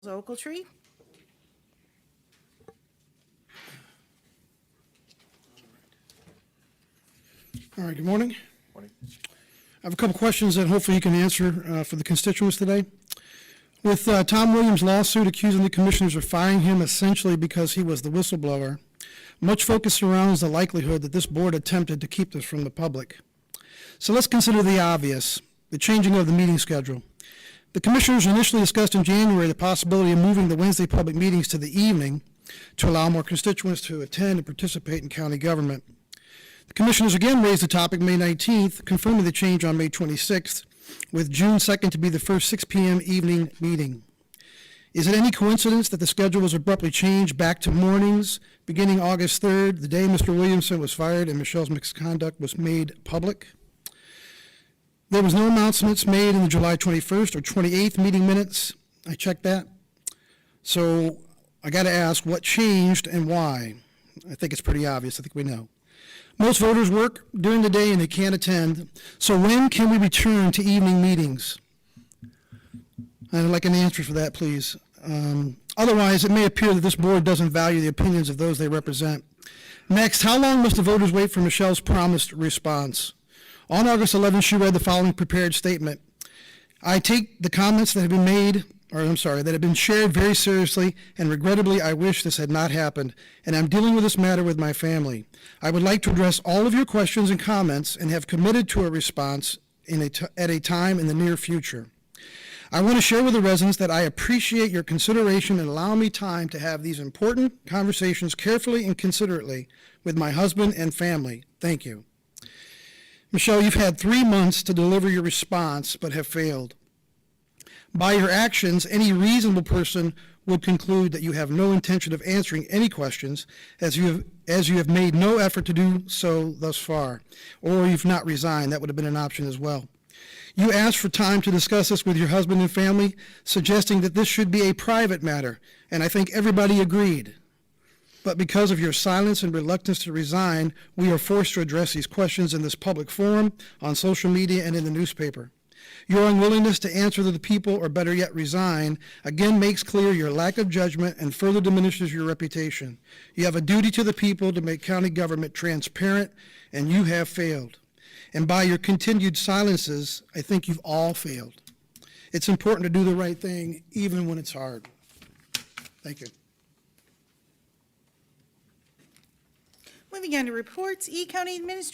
Ogletree. All right, good morning. Morning. I have a couple questions that hopefully you can answer for the constituents today. With Tom Williams' lawsuit accusing the commissioners of firing him essentially because he was the whistleblower, much focus surrounds the likelihood that this board attempted to keep this from the public. So let's consider the obvious, the changing of the meeting schedule. The commissioners initially discussed in January the possibility of moving the Wednesday public meetings to the evening to allow more constituents to attend and participate in county government. The commissioners again raised the topic May 19th, confirming the change on May 26th, with June 2nd to be the first 6 p.m. evening meeting. Is it any coincidence that the schedule was abruptly changed back to mornings beginning August 3rd, the day Mr. Williamson was fired and Michelle's misconduct was made public? There was no announcements made in the July 21st or 28th meeting minutes. I checked that. So I got to ask, what changed and why? I think it's pretty obvious. I think we know. Most voters work during the day and they can't attend. So when can we return to evening meetings? I'd like an answer for that, please. Otherwise, it may appear that this board doesn't value the opinions of those they represent. Next, how long must the voters wait for Michelle's promised response? On August 11th, she read the following prepared statement. I take the comments that have been made, that have been shared very seriously, and regrettably, I wish this had not happened, and I'm dealing with this matter with my family. I would like to address all of your questions and comments and have committed to a response at a time in the near future. I want to share with the residents that I appreciate your consideration and allow me time to have these important conversations carefully and considerately with my husband and family. Thank you. Michelle, you've had 3 months to deliver your response, but have failed. By your actions, any reasonable person would conclude that you have no intention of answering any questions, as you have made no effort to do so thus far, or you've not resigned. That would have been an option as well. You asked for time to discuss this with your husband and family, suggesting that this should be a private matter, and I think everybody agreed. But because of your silence and reluctance to resign, we are forced to address these questions in this public forum, on social media, and in the newspaper. Your unwillingness to answer to the people, or better yet, resign, again makes clear your lack of judgment and further diminishes your reputation. You have a duty to the people to make county government transparent, and you have failed. And by your continued silences, I think you've all failed. It's important to do the right thing, even when it's hard. Thank you. Moving on to reports, E. County Administrator.